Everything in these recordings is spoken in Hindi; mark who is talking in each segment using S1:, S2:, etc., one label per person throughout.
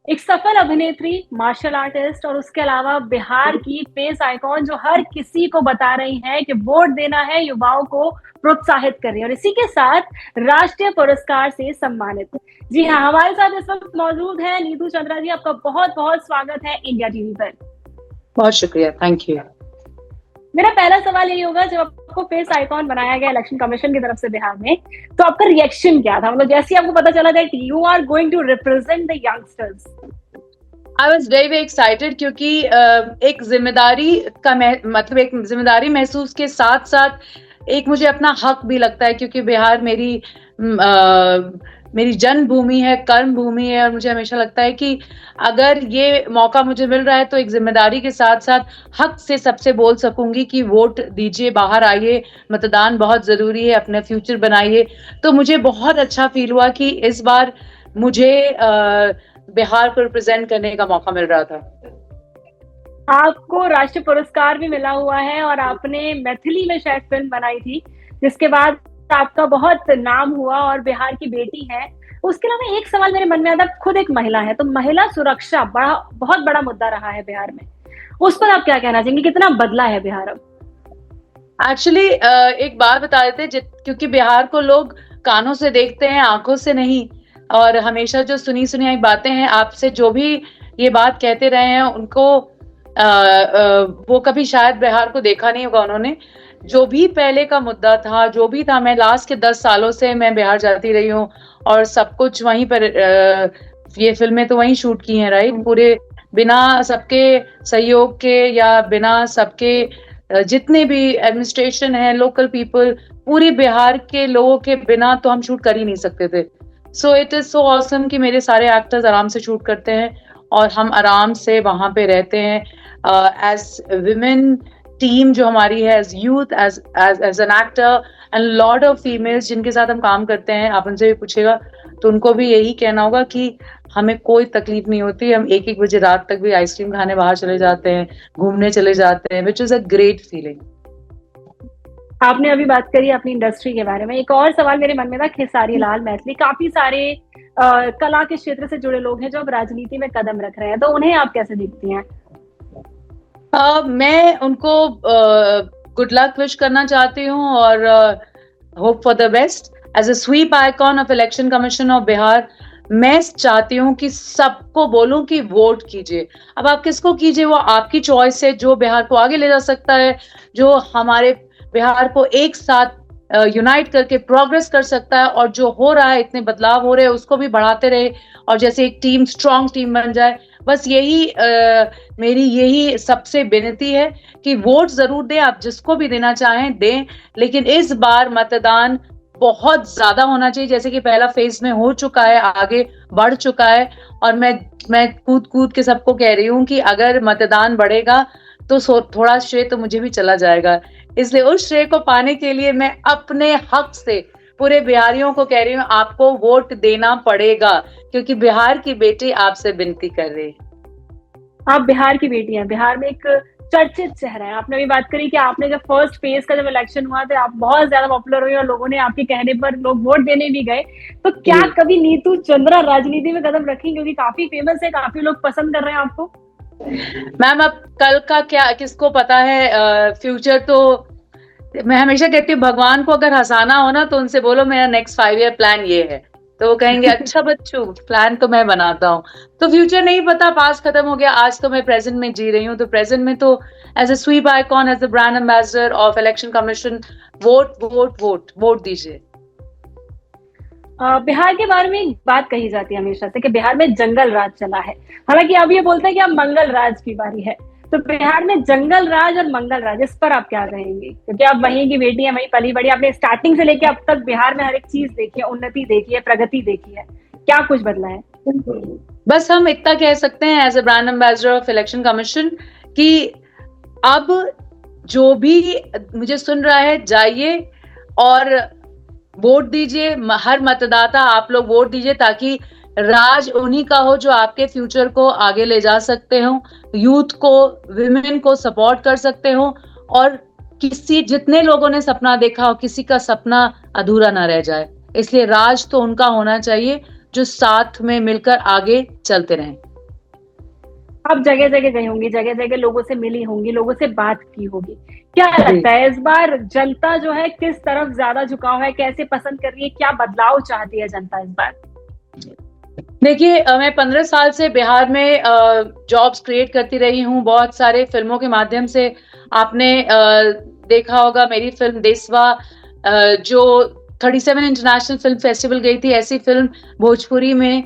S1: एक सफल अभिनेत्री, मार्शल आर्टिस्ट और उसके अलावा बिहार की फेस आइकॉन जो हर किसी को बता रही हैं कि वोट देना है, युवाओं को प्रोत्साहित कर रही है और इसी के साथ राष्ट्रीय पुरस्कार से सम्मानित। जी हाँ, हमारे साथ इस वक्त मौजूद है नीतू चंद्रा जी। आपका बहुत बहुत स्वागत है इंडिया टीवी पर।
S2: बहुत शुक्रिया, थैंक यू।
S1: मेरा पहला सवाल यही होगा, जब आपको फेस आइकॉन बनाया गया इलेक्शन कमीशन की तरफ से बिहार में, तो आपका रिएक्शन क्या था? मतलब जैसे ही आपको पता चला that you are going to represent the youngsters.
S2: I was very very excited क्योंकि एक जिम्मेदारी का मतलब एक जिम्मेदारी महसूस के साथ साथ एक मुझे अपना हक भी लगता है, क्योंकि बिहार मेरी जन्मभूमि है, कर्म भूमि है। और मुझे हमेशा लगता है कि अगर ये मौका मुझे मिल रहा है तो एक जिम्मेदारी के साथ साथ हक से सबसे बोल सकूंगी कि वोट दीजिए, बाहर आइए, मतदान बहुत जरूरी है, अपना फ्यूचर बनाइए। तो मुझे बहुत अच्छा फील हुआ कि इस बार मुझे बिहार को रिप्रेजेंट करने का मौका मिल रहा था।
S1: आपको राष्ट्रीय पुरस्कार भी मिला हुआ है और आपने मैथिली में शायद फिल्म बनाई थी, जिसके बाद आपका बहुत नाम हुआ और बिहार की बेटी है। उसके अलावा एक सवाल मेरे मन में आता, खुद एक महिला है, तो महिला सुरक्षा बहुत बड़ा मुद्दा रहा है बिहार में। उस पर आप क्या कहना चाहेंगे? कितना बदला है बिहार अब?
S2: एक्चुअली एक बात बता देते, क्योंकि बिहार को लोग कानों से देखते हैं, आंखों से नहीं। और हमेशा जो सुनी सुनाई बातें हैं, आपसे जो भी ये बात कहते रहे हैं उनको वो कभी शायद बिहार को देखा नहीं होगा उन्होंने। जो भी पहले का मुद्दा था, जो भी था, मैं लास्ट के 10 सालों से मैं बिहार जाती रही हूँ और सब कुछ वहीं पर ये फिल्में तो वहीं शूट की हैं, राइट? पूरे बिना सबके सहयोग के या बिना सबके जितने भी एडमिनिस्ट्रेशन है, लोकल पीपल, पूरी बिहार के लोगों के बिना तो हम शूट कर ही नहीं सकते थे। So it is so awesome कि मेरे सारे एक्टर्स आराम से शूट करते हैं और हम आराम से वहां पे रहते हैं। एज विमेन टीम जो हमारी है, as youth, as an actor and lot of females जिनके साथ हम काम करते हैं, आप उनसे भी पूछेगा तो उनको भी यही कहना होगा कि हमें कोई तकलीफ नहीं होती। हम 1-1 बजे रात तक भी आइसक्रीम खाने बाहर चले जाते हैं, घूमने चले जाते हैं, which is a great feeling.
S1: आपने अभी बात करी अपनी इंडस्ट्री के बारे में, एक और सवाल मेरे मन में था। खेसारी लाल, मैथिली, काफी सारे कला के क्षेत्र से जुड़े लोग हैं जो अब राजनीति में कदम रख रहे हैं, तो उन्हें आप कैसे देखती हैं?
S2: मैं उनको गुड लक विश करना चाहती हूँ और hope for the best. As a SVEEP icon of election commission of Bihar, मैं चाहती हूँ कि सबको बोलूं कि वोट कीजिए। अब आप किसको कीजिए वो आपकी चॉइस है, जो बिहार को आगे ले जा सकता है, जो हमारे बिहार को एक साथ यूनाइट करके प्रोग्रेस कर सकता है, और जो हो रहा है, इतने बदलाव हो रहे हैं, उसको भी बढ़ाते रहे और जैसे एक टीम, स्ट्रॉन्ग टीम बन जाए। बस यही मेरी यही सबसे विनती है कि वोट जरूर दें, आप जिसको भी देना चाहें दें, लेकिन इस बार मतदान बहुत ज्यादा होना चाहिए, जैसे कि पहला फेज में हो चुका है, आगे बढ़ चुका है। और मैं कूद कूद के सबको कह रही हूँ कि अगर मतदान बढ़ेगा तो थोड़ा श्रेय तो मुझे भी चला जाएगा। इसलिए उस श्रेय को पाने के लिए मैं अपने हक से पूरे बिहारियों को कह रही हूँ, आपको वोट देना पड़ेगा, क्योंकि बिहार की बेटी आपसे विनती कर रही है।
S1: आप बिहार की बेटी हैं, बिहार में एक चर्चित चेहरा है। आपने भी बात करी कि आपने जब फर्स्ट फेज का जब इलेक्शन हुआ तो आप बहुत ज्यादा पॉपुलर हुई और लोगों ने आपके कहने पर लोग वोट देने भी गए। तो क्या कभी नीतू चंद्रा राजनीति में कदम रखेंगी? क्योंकि काफी फेमस है, काफी लोग पसंद कर रहे हैं आपको।
S2: मैम, अब कल का क्या किसको पता है? फ्यूचर तो मैं हमेशा कहती हूँ, भगवान को अगर हंसाना हो ना तो उनसे बोलो मेरा नेक्स्ट 5 ईयर प्लान ये है, तो वो कहेंगे अच्छा बच्चू, प्लान तो मैं बनाता हूँ। तो फ्यूचर नहीं पता, पास खत्म हो गया, आज तो मैं प्रेजेंट में जी रही हूँ। तो प्रेजेंट में तो as a SVEEP icon, as a brand ambassador of election commission, vote vote vote vote दीजिए।
S1: बिहार के बारे में एक बात कही जाती है हमेशा से कि बिहार में जंगल राज चला है। हालांकि आप ये बोलते हैं कि अब मंगल राज की बारी है, तो बिहार में जंगल राज और मंगल राज, इस पर आप क्या कहेंगे? क्योंकि आप वहीं की बेटी है, वहीं पली बड़ी, आपने स्टार्टिंग से लेके अब तक बिहार में हर एक चीज देखी है, उन्नति देखी है, प्रगति देखी है, क्या कुछ बदला है?
S2: बस हम इतना कह सकते हैं as a brand ambassador of election commission कि अब जो भी मुझे सुन रहा है, जाइए और वोट दीजिए। हर मतदाता, आप लोग वोट दीजिए ताकि राज उन्हीं का हो जो आपके फ्यूचर को आगे ले जा सकते हो, यूथ को, विमेन को सपोर्ट कर सकते हो, और जितने लोगों ने सपना देखा हो, किसी का सपना अधूरा ना रह जाए। इसलिए राज तो उनका होना चाहिए जो साथ में मिलकर आगे चलते रहें।
S1: आप जगह जगह गई होंगी, जगह जगह लोगों से मिली होंगी, लोगों से बात की होगी, क्या
S2: जी।
S1: लगता है इस बार जनता जो है किस तरफ ज्यादा झुकाव है, कैसे पसंद कर रही है, क्या बदलाव चाहती है जनता इस बार?
S2: देखिए मैं 15 साल से बिहार में जॉब्स क्रिएट करती रही हूँ, बहुत सारे फिल्मों के माध्यम से। आपने देखा होगा मेरी फिल्म देसवा, जो 37 इंटरनेशनल फिल्म फेस्टिवल गई थी, ऐसी फिल्म भोजपुरी में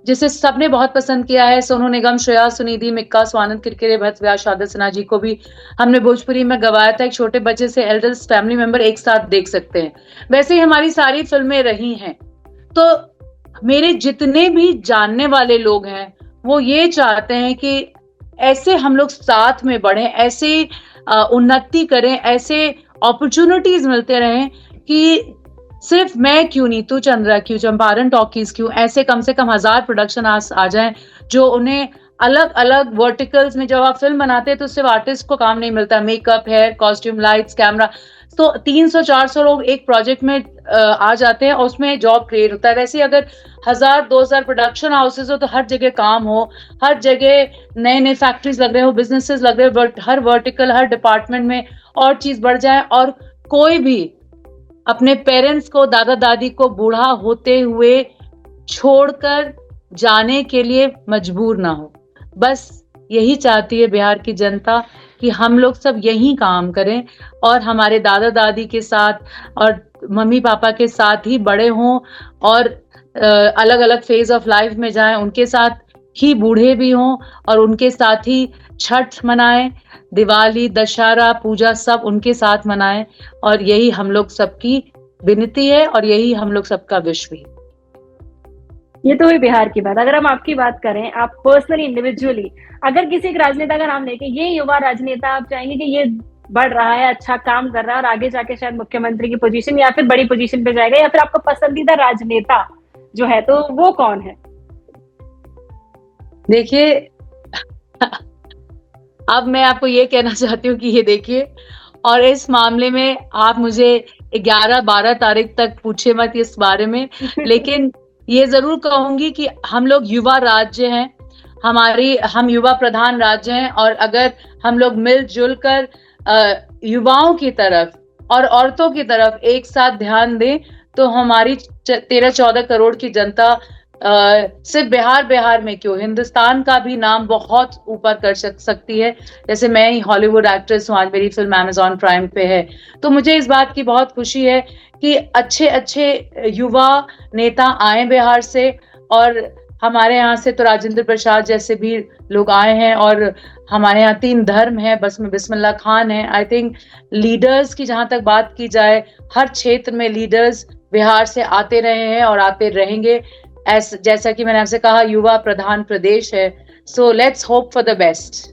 S2: जिसे सबने बहुत पसंद किया है। सोनू निगम, श्रेया, सुनिधि, मिक्का, स्वानंद किरकिरे, भरत व्यास, शारदा सिन्हा जी को भी हमने भोजपुरी में गवाया था। एक छोटे बच्चे से एल्डर्स फैमिली मेंबर एक साथ देख सकते हैं। वैसे ही हमारी सारी फिल्में रही हैं। तो मेरे जितने भी जानने वाले लोग हैं, वो ये चाहते हैं कि ऐसे हम लोग साथ में बढ़ें, ऐसे उन्नति करें, ऐसे अपॉर्चुनिटीज मिलते रहें कि सिर्फ मैं क्यों नहीं, तू चंद्रा क्यों, चंपारण टॉकीज क्यों, ऐसे कम से कम 1000 प्रोडक्शन आ जाएं जो उन्हें अलग अलग वर्टिकल्स में। जब आप फिल्म बनाते हैं तो सिर्फ आर्टिस्ट को काम नहीं मिलता, makeup, hair, costume, lights, camera, तो 300-400 लोग एक प्रोजेक्ट में आ जाते हैं और उसमें जॉब क्रिएट होता है। वैसे अगर 1000-2000 प्रोडक्शन हाउसेज हो तो हर जगह काम हो, हर जगह नए नए फैक्ट्रीज लग रहे हो, बिजनेसेस लग रहे हो, हर वर्टिकल, हर डिपार्टमेंट में और चीज बढ़ जाए, और कोई भी अपने पेरेंट्स को, दादा दादी को बूढ़ा होते हुए छोड़कर जाने के लिए मजबूर ना हो। बस यही चाहती है बिहार की जनता कि हम लोग सब यही काम करें और हमारे दादा दादी के साथ और मम्मी पापा के साथ ही बड़े हों, और अलग अलग फेज ऑफ लाइफ में जाएं, उनके साथ ही बूढ़े भी हों और उनके साथ ही छठ मनाएं, दिवाली, दशहरा, पूजा सब उनके साथ मनाएं। और यही हम लोग सबकी विनती है और यही हम लोग सबका विश भी।
S1: ये तो हुई बिहार की बात। अगर हम आपकी बात करें, आप पर्सनली, इंडिविजुअली, अगर किसी एक राजनेता का नाम लेके, ये युवा राजनेता आप चाहेंगे कि ये बढ़ रहा है, अच्छा काम कर रहा है और आगे जाके शायद मुख्यमंत्री की पोजीशन या फिर बड़ी पोजीशन पे जाएगा, या फिर आपका पसंदीदा राजनेता जो है तो वो कौन है?
S2: देखिए अब मैं आपको ये कहना चाहती हूँ कि ये देखिए, और इस मामले में आप मुझे 11-12 तारीख तक पूछे मत इस बारे में, लेकिन ये जरूर कहूंगी कि हम लोग युवा राज्य हैं, हम युवा प्रधान राज्य हैं, और अगर हम लोग मिलजुल कर युवाओं की तरफ और औरतों की तरफ एक साथ ध्यान दें तो हमारी 13-14 करोड़ की जनता सिर्फ बिहार में क्यों, हिंदुस्तान का भी नाम बहुत ऊपर कर सकती है। जैसे मैं ही हॉलीवुड एक्ट्रेस हूँ, आज मेरी फिल्म अमेजॉन प्राइम पे है, तो मुझे इस बात की बहुत खुशी है कि अच्छे अच्छे युवा नेता आए बिहार से, और हमारे यहाँ से तो राजेंद्र प्रसाद जैसे भी लोग आए हैं, और हमारे यहाँ 3 धर्म है, बस में बिस्मिल्लाह खान है। आई थिंक लीडर्स की जहां तक बात की जाए, हर क्षेत्र में लीडर्स बिहार से आते रहे हैं और आते रहेंगे। जैसा कि मैंने आपसे कहा, युवा प्रधान प्रदेश है, so let's hope for the best.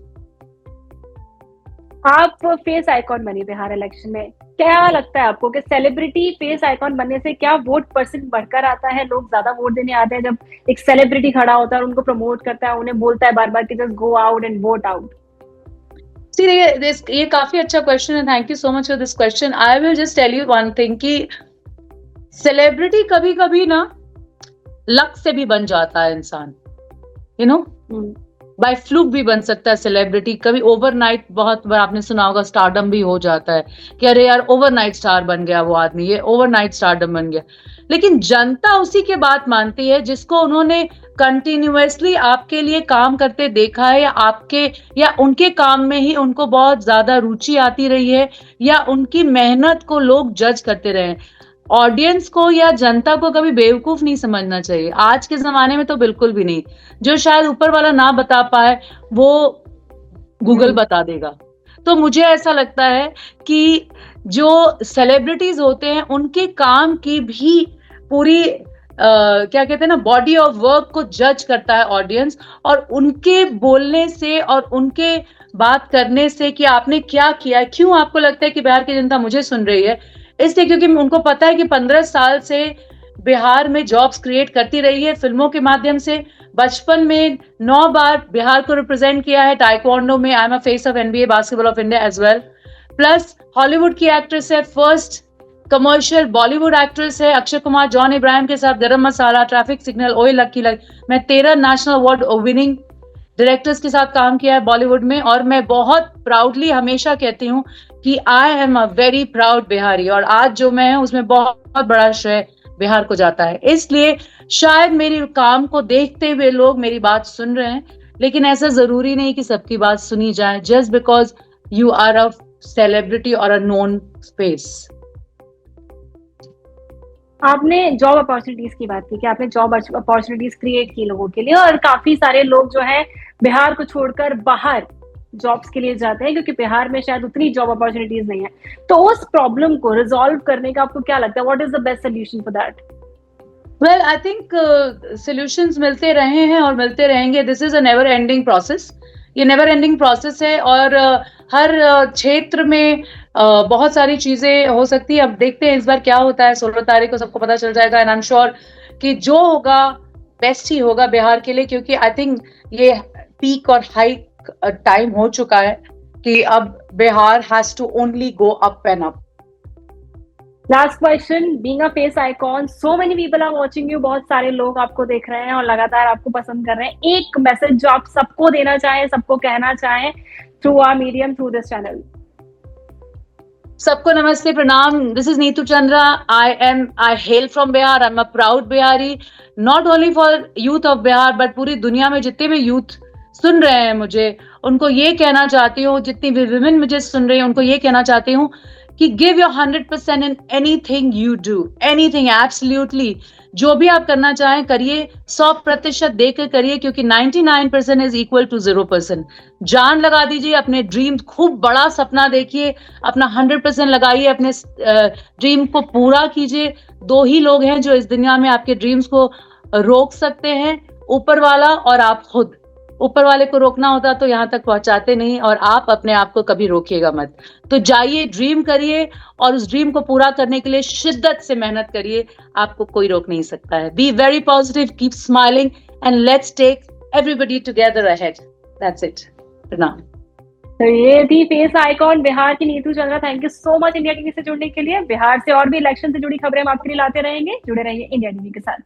S1: आप फेस आइकॉन बनी बिहार इलेक्शन में, क्या लगता है आपको कि सेलिब्रिटी फेस आइकॉन बनने से क्या वोट परसेंट बढ़कर आता है? लोग ज्यादा वोट देने आते हैं जब एक सेलिब्रिटी खड़ा होता है और उनको प्रमोट करता है, उन्हें बोलता है बार बार कि just go out and vote out.
S2: ये काफी अच्छा क्वेश्चन है, thank you so much for this question. I will just tell you one thing कि सेलिब्रिटी कभी कभी ना लक से भी बन जाता है इंसान, यू नो, बाय फ्लूक भी बन सकता है सेलिब्रिटी कभी। ओवरनाइट, बहुत बार आपने सुना होगा, स्टारडम भी हो जाता है कि अरे यार ओवरनाइट स्टार बन गया वो आदमी, ये ओवरनाइट स्टारडम बन गया। लेकिन जनता उसी के बात मानती है जिसको उन्होंने कंटिन्यूअसली आपके लिए काम करते देखा है, या उनके काम में ही उनको बहुत ज्यादा रुचि आती रही है, या उनकी मेहनत को लोग जज करते रहे। ऑडियंस को या जनता को कभी बेवकूफ नहीं समझना चाहिए, आज के जमाने में तो बिल्कुल भी नहीं। जो शायद ऊपर वाला ना बता पाए वो गूगल बता देगा। तो मुझे ऐसा लगता है कि जो सेलिब्रिटीज होते हैं उनके काम की भी पूरी क्या कहते हैं ना, बॉडी ऑफ वर्क को जज करता है ऑडियंस, और उनके बोलने से और उनके बात करने से कि आपने क्या किया है। क्यों आपको लगता है कि बिहार की जनता मुझे सुन रही है? इसलिए क्योंकि उनको पता है कि 15 साल से बिहार में जॉब्स क्रिएट करती रही है फिल्मों के माध्यम से। बचपन में 9 बार बिहार को रिप्रेजेंट किया है टाइक्वांडो में। I am a face of NBA basketball of India as well. Plus Hollywood की एक्ट्रेस है, फर्स्ट कमर्शियल बॉलीवुड एक्ट्रेस है, अक्षय कुमार, जॉन इब्राहिम के साथ Garam Masala, Traffic Signal, Oye Lucky Luck. मैं 13 नेशनल अवार्ड विनिंग डायरेक्टर्स के साथ काम किया है बॉलीवुड में, और मैं बहुत प्राउडली हमेशा कहती हूँ कि आई am a very proud Bihari, और आज जो मैं हूँ उसमें बहुत बड़ा श्रेय बिहार को जाता है। इसलिए शायद मेरे काम को देखते हुए लोग मेरी बात सुन रहे हैं, लेकिन ऐसा जरूरी नहीं कि सबकी बात सुनी जाए just because you are a celebrity और अ नोन स्पेस।
S1: आपने जॉब अपॉर्चुनिटीज की बात की कि आपने जॉब अपॉर्चुनिटीज क्रिएट की लोगों के लिए, और काफी सारे लोग जो है बिहार को छोड़कर बाहर जॉब्स के लिए जाते हैं क्योंकि बिहार में शायद उतनी जॉब अपॉर्चुनिटीज नहीं है। तो उस प्रॉब्लम को रिजॉल्व करने का आपको क्या लगता है, what is the best solution for that?
S2: Well I think solutions मिलते रहे हैं और मिलते रहेंगे। This is a never ending process, ये नेवर एंडिंग प्रोसेस है, और हर क्षेत्र में बहुत सारी चीजें हो सकती है। अब देखते हैं इस बार क्या होता है, 16 तारीख को सबको पता चल जाएगा, एंड आई एम श्योर कि जो होगा बेस्ट ही होगा बिहार के लिए, क्योंकि आई थिंक ये पीक और हाई टाइम हो चुका है कि अब Bihar has to only go up and up.
S1: Last question, being a face icon, so many people are watching you, बहुत सारे लोग आपको देख रहे हैं और लगातार आपको पसंद कर रहे हैं, एक मैसेज जो आप सबको देना चाहें, सबको कहना चाहें through our medium, through this channel?
S2: सबको नमस्ते, प्रणाम। This is Neetu Chandra. I hail from Bihar. I am a proud Bihari, not only for youth of Bihar but पूरी दुनिया में जितने भी यूथ सुन रहे हैं मुझे, उनको ये कहना चाहती हूँ, जितनी भी विमेन मुझे सुन रही हैं उनको ये कहना चाहती हूँ कि give your 100% in anything you do, anything, absolutely. जो भी आप करना चाहें करिए, 100% देकर करिए, क्योंकि 99% इज इक्वल टू 0%। जान लगा दीजिए अपने ड्रीम, खूब बड़ा सपना देखिए, अपना 100% लगाइए, अपने ड्रीम को पूरा कीजिए। दो ही लोग हैं जो इस दुनिया में आपके ड्रीम्स को रोक सकते हैं, ऊपर वाला और आप खुद। ऊपर वाले को रोकना होता तो यहाँ तक पहुंचाते नहीं, और आप अपने आप को कभी रोकिएगा मत। तो जाइए, ड्रीम करिए, और उस ड्रीम को पूरा करने के लिए शिद्दत से मेहनत करिए, आपको कोई रोक नहीं सकता है। Be very positive, keep smiling, and let's take everybody together ahead. That's it. प्रणाम।
S1: तो ये थी फेस आइकॉन बिहार की Neetu Chandra. Thank you so much India TV से जुड़ने के लिए। बिहार से और भी इलेक्शन से जुड़ी खबरें हम आपके लिए लाते रहेंगे, जुड़े रहिए इंडिया टीवी के साथ।